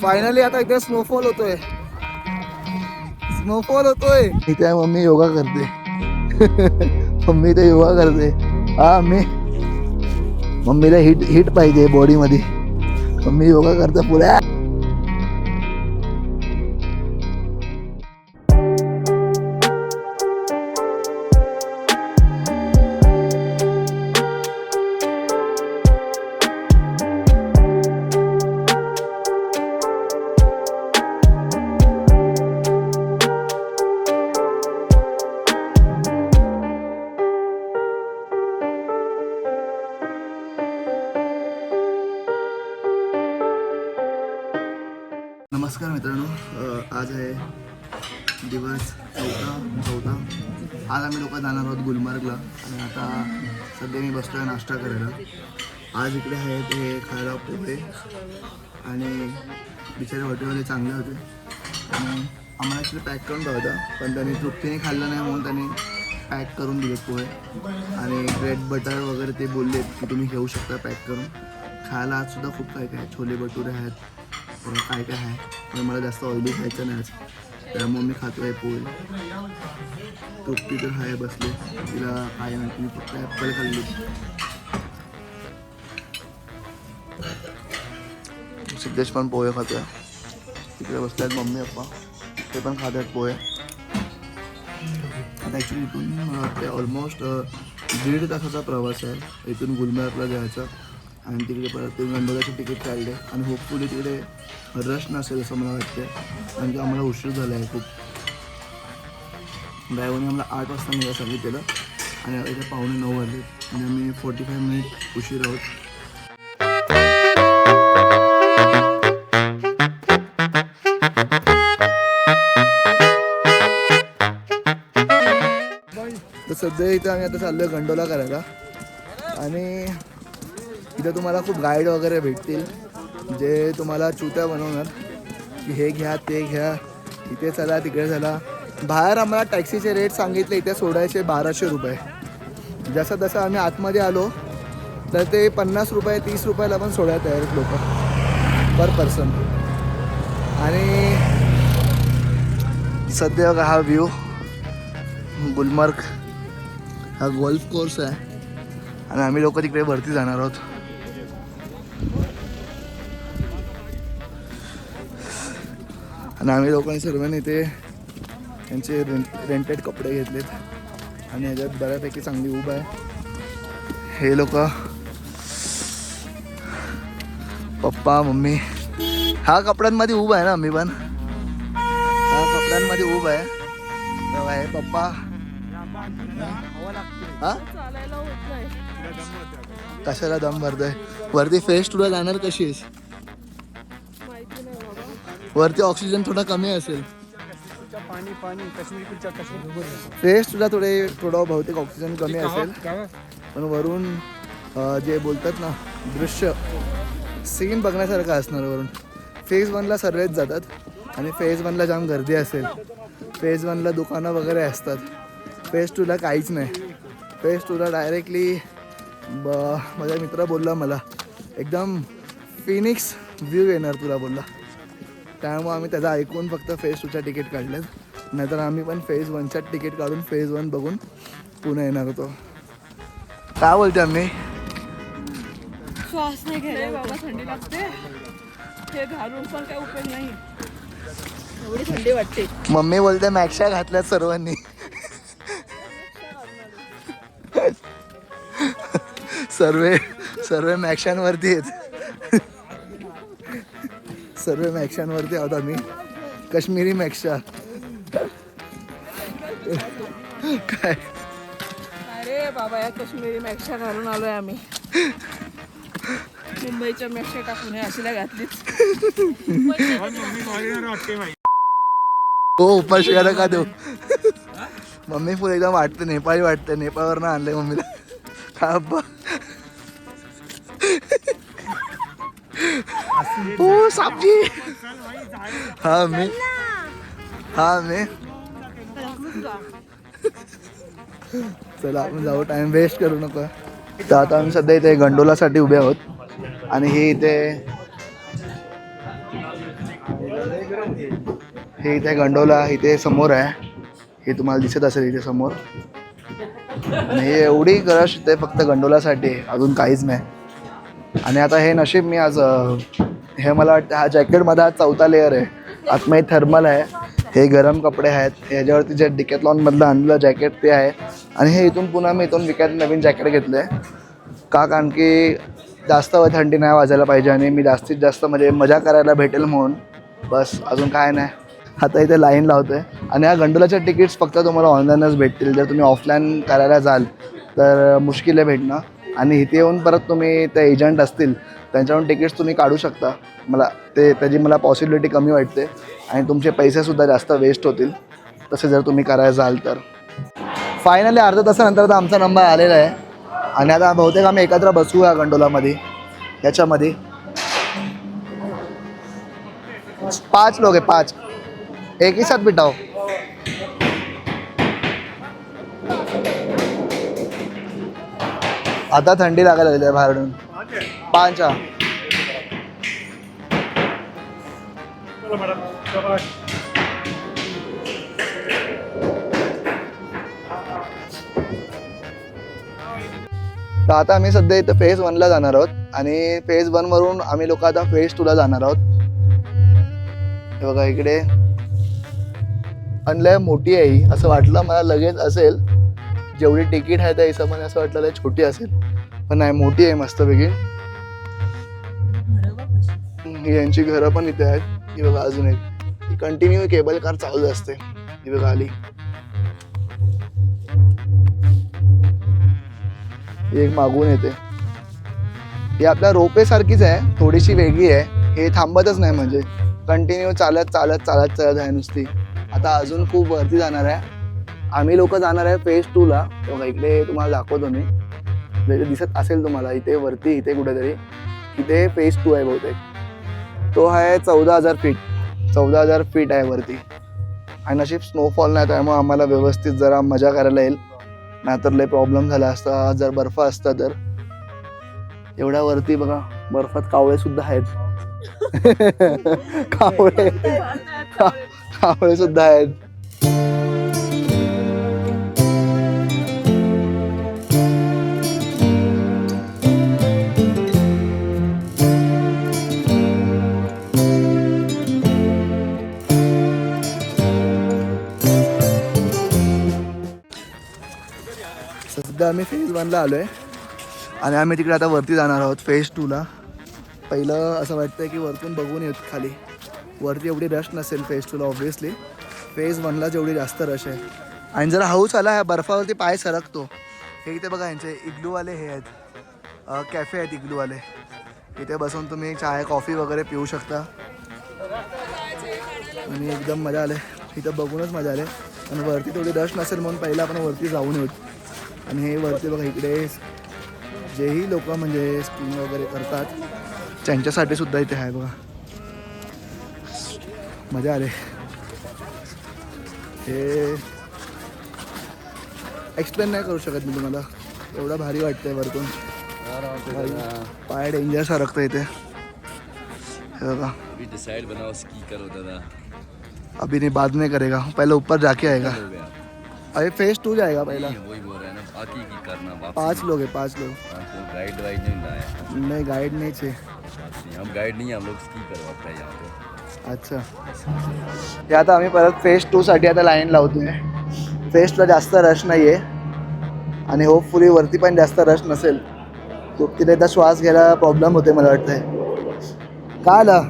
Finally आता इथे snowfall होतोय. इथे मम्मी योगा करते. मम्मी इथे योगा करते. हा मम्मीला हिट पाहिजे बॉडी मध्ये. मम्मी योगा करते पुऱ्या. नमस्कार मित्रांनो, आज आहे दिवस चौथा. आज आम्ही लोक जाणार आहोत गुलमर्गला. आणि आता सध्या मी बसतोय नाश्ता करायला. आज इकडे आहेत हे खायला पोहे आणि बिचारे हॉटेलवाले चांगले होते आणि आम्हाला ॲक्च्युली पॅक करून होता, पण त्यांनी तृप्तीने खाल्लं नाही म्हणून त्यांनी पॅक करून दिलेत पोहे आणि ब्रेड बटर वगैरे. ते बोललेत की तुम्ही घेऊ शकता पॅक करून खायला. आजसुद्धा खूप काय काय छोले भटुरे आहेत, काय काय आहे. पण मला जास्त ऑइली खायचं नाही आज, त्यामुळे मी खातो आहे पोहे. तृप्ती तर आहे बसले, तिला काय नाही, मी फक्त ॲपल खाल्ली. सिद्धेश पण पोहे खातोय. तिकडे बसले आहेत मम्मी पप्पा, ते पण खात आहेत पोहे. आता ॲक्च्युली इथून मला वाटते ऑलमोस्ट 1.5 तासाचा प्रवास आहे इथून गुलमर्गला जायचा. आणि तिकडे परत ते गंडोलाचे तिकीट काढले आणि होपफुली तिकडे रश नसेल असं मला वाटतं, कारण की आम्हाला उशीर झाला आहे खूप. ड्रायव्हरने आम्हाला 8 वाजता निघा सांगितलेलं आणि इथे 8:45 वाजले आणि आम्ही 45 मिनिट उशीर आहोत. तर सध्या इथं आम्ही आता चाललो आहे गंडोला करायला आणि इथं तुम्हाला खूप गाईड वगैरे भेटतील जे तुम्हाला चुत्या बनवणार की हे घ्या ते घ्या, इथे चला तिकडे चला. बाहेर आम्हाला टॅक्सीचे रेट सांगितले इथे सोडायचे 1200 रुपये. जसं जसं आम्ही आतमध्ये आलो तर ते 50 रुपये 30 रुपयाला पण सोडायला तयार आहेत लोक पर पर्सन. आणि सध्या हा व्ह्यू गुलमर्ग हा गोल्फ कोर्स आहे आणि आम्ही लोक तिकडे वरती जाणार आहोत. आणि आम्ही लोकांनी सर्वांनी इथे त्यांचे रेंटेड कपडे घेतलेत आणि ह्याच्यात बऱ्यापैकी चांगली ऊब आहे. हे लोक पप्पा मम्मी हा कपड्यांमध्ये ऊब आहे ना, मी पण हा कपड्यांमध्ये ऊब आहे. तेव्हा हे पप्पा हा कशाला दम भरतोय. वरती फेस तुला जाणार कशी आहेस? वरती ऑक्सिजन थोडा कमी असेल. फेस तुला थोडं बहुतेक ऑक्सिजन कमी असेल, पण वरून जे बोलतात ना दृश्य सीन बघण्यासारखं असणार. वरून फेज 1ला सर्वच जातात आणि फेज 1ला जाम गर्दी असेल. फेज 1ला दुकानं वगैरे असतात. फेज 2ला काहीच नाही. फेज 2ला डायरेक्टली माझा मित्र बोलला मला एकदम फिनिक्स व्ह्यू येणार तुला बोलला. त्यामुळे आम्ही त्याचा ऐकून फक्त फेज 2च्या तिकीट काढलेत. नाहीतर आम्ही पण फेज 1च्या तिकीट काढून फेज 1 बघून पुणे येणार होतो. काय बोलते आम्ही? श्वास नाही घ्यायला बाबा, थंडी लागते. हे घालून पण काय उपयोग नाही, एवढी थंडी वाटते. मम्मी बोलते मॅक्शा घातल्यात सर्वांनी. सर्व मॅक्शांवरती आहेत. सर्व मॅक्शांवरती आहोत आम्ही. काश्मीरी मॅक्शा काय? अरे बाबा, या काश्मीरी मॅक्शा घालून आलोय आम्ही. मुंबईच्या मॅक्शा टाकून अशीला घातलीच. हो उपाशी घाला का देऊ. मम्मी फुल एकदम वाटते नेपाळी वाटते. नेपाळवरनं आणलंय मम्मीला. हा अब्बा ओ साबजी. हा मी चला आपण जाऊ, टाइम वेस्ट करू नका. तर आता आम्ही सध्या इथे गंडोलासाठी उभे आहोत आणि हे इथे हे इथे गंडोला इथे समोर आहे, हे तुम्हाला दिसत असेल इथे समोर. आणि हे एवढी रश इथे फक्त गंडोलासाठी आहे, अजून काहीच नाही. आणि आता हे नशीब मी आज हे मला वाटतं हा जॅकेटमध्ये हा 4था लेअर आहे. आतमध्ये थर्मल आहे, हे गरम कपडे आहेत, ह्याच्यावरती जे डिकॅथलॉनमधलं आणलेलं जॅकेट ते आहे. आणि हे इथून पुन्हा मी इथून विकत नवीन जॅकेट घेतलं आहे का, कारण की जास्त थंडी नाही वाजायला पाहिजे आणि मी जास्तीत जास्त म्हणजे मजा करायला भेटेल म्हणून. बस अजून काय नाही. आता इथे लाईन लावतो आहे. आणि या गंडोलाच्या तिकीट्स फक्त तुम्हाला ऑनलाईनच भेटतील. जर तुम्ही ऑफलाईन करायला जाल तर मुश्किल आहे भेटणं. आणि इथे येऊन परत तुम्ही ते एजंट असतील त्यांच्याकडून तिकीट्स तुम्ही काढू शकता. मला त्याची मला पॉसिबिलिटी कमी वाटते आणि तुमचे पैसेसुद्धा जास्त वेस्ट होतील तसे जर तुम्ही करायला जाल तर. फायनली अर्धा तासानंतर आता आमचा नंबर आलेला आहे आणि आता बहुतेक आम्ही एकत्र बसू या गंडोलामध्ये. याच्यामध्ये 5 लोक आहे, 5 एक ही साथ बिठाओ. आता थंडी लागायला लागली आहे बाहेरून. 5 तर आता आम्ही सध्या इथं फेज 1ला जाणार आहोत आणि फेज 1 वरून आम्ही लोक आता फेज 2ला जाणार आहोत. हे बघा इकडे लय मोठी आहे ही, असं वाटलं मला लगेच असेल जेवढी तिकीट आहे त्या हिशोबाने असं वाटलं लय छोटी असेल, पण नाही मोठी आहे मस्तपैकी. यांची घरं पण इथे आहेत. ही बघा अजून एक कंटिन्यू केबल कार चालू असते. ही बघा आली, एक मागून येते. ही आपल्या रोपे सारखीच आहे, थोडीशी वेगळी आहे. हे थांबतच नाही, म्हणजे कंटिन्यू चालत चालत चालत चालत आहे नुसती. आता अजून खूप वरती जाणार आहे. आम्ही लोक जाणार आहे फेज 2ला. बघा इकडे तुम्हाला दाखवतो मी, इथे दिसत असेल तुम्हाला इथे वरती, इथे कुठेतरी इथे फेज 2 आहे बहुतेक. तो आहे 14,000 फीट. 14,000 फीट आहे वरती. आणि नशीब स्नोफॉल नाही, त्यामुळे आम्हाला व्यवस्थित जरा मजा करायला येईल. नाहीतर लय प्रॉब्लेम झाला असता जर बर्फ असता तर. एवढ्या वरती बघा बर्फात कावळे सुद्धा आहेत. कावळे सुद्धा आहेत. सध्या आम्ही फेज 1ला आलो आहे आणि आम्ही तिकडे आता वरती जाणार आहोत फेज 2ला. पहिलं असं वाटतं की वरतून बघून येत खाली. वरती एवढी रश नसेल फेज 2ला ऑब्व्हियसली. फेज 1ला जेवढी जास्त रश आहे. आणि जरा हळूच आला ह्या बर्फावरती पाय सरकतो. हे इथे बघा यांचे इग्लूवाले हे आहेत, कॅफे आहेत इग्लूवाले. इथे बसून तुम्ही चाय कॉफी वगैरे पिऊ शकता आणि एकदम मजा आले. इथं बघूनच मजा आले. आणि वरती थोडी रश नसेल म्हणून पहिलं आपण वरती जाऊन येऊ. आणि हे वरती बघा इकडे जेही लोक म्हणजे स्कीइंग वगैरे करतात त्यांच्यासाठी सुद्धा इथे आहे बघा. मजा आले. हे एक्सप्लेन नाही करू शकत मी तुम्हाला, एवढं भारी वाटतंय वरतून. पाय डेंजर सरकतं इथे. हे बघा अभी नहीं, बाद में करेगा, पहले ऊपर जाके आएगा. अरे फेज 2 जाएगा पहला. 5 लोग है, 5 लोग. गाइड वाइड नहीं लाया. नहीं गाइड नहीं छे. हम गाइड नहीं, हम लोग स्की करवाते हैं यहाँ पे. अच्छा. हे आता आम्ही परत फेज 2साठी आता लाईन लावतोय. फेज 2ला जास्त रश नाही आहे आणि होपफुली वरती पण जास्त रश नसेल. तो तिथे एकदा श्वास घ्यायला प्रॉब्लेम होते मला वाटतंय. काय आलं?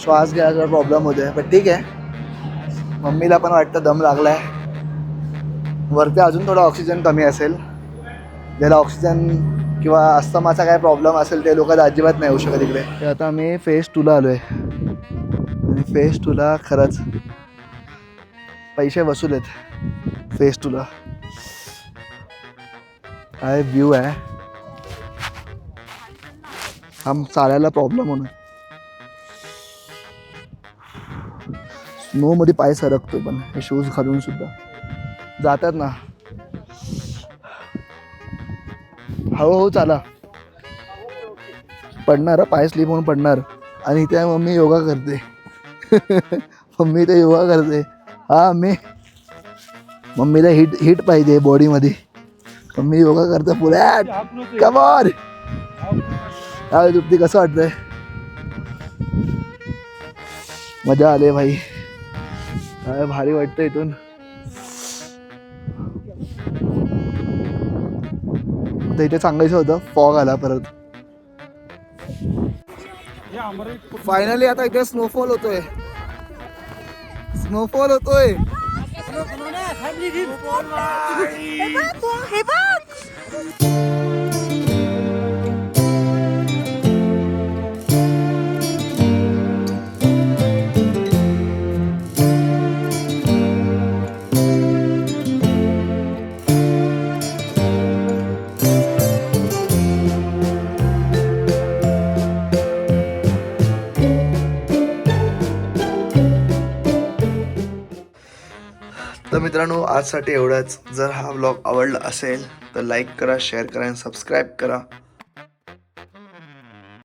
श्वास घ्यायला प्रॉब्लेम होते, पण ठीक आहे. मम्मीला पण वाटतं दम लागला आहे. वरती अजून थोडा ऑक्सिजन कमी असेल. ज्याला ऑक्सिजन किंवा अस्थमाचा काय प्रॉब्लेम असेल ते लोक अजिबात नाही येऊ शकत इकडे. ते आता आम्ही फेज 2ला आलो आहे आणि फेज 2ला खरंच पैसे वसूल आहेत. फेज 2ला काय व्ह्यू आहे. हम चालायला प्रॉब्लेम होणार. स्नोमध्ये पाय सरकतो पण हे शूज घालून सुद्धा जातात ना. हळूहळू चाला, पडणार पाय स्लिप होऊन पडणार. आणि इथे मम्मी योगा करते. मम्मी इथे योगा करते. हा मम्मीला हिट पाहिजे बॉडीमध्ये. मम्मी योगा करते पुढ्यात. Come on. काय तृप्ती कसं वाटतंय? मजा आली भाई. काय भारी वाटतं इथून. तर इथे सांगायचं होतं फॉग आला परत. फायनली आता इथे स्नोफॉल होतोय. स्नोफॉल होतोय. हे बघ. तर मित्रांनो आजसाठी एवढंच. जर हा व्लॉग आवडला असेल तर लाईक करा, शेअर करा आणि सबस्क्राईब करा.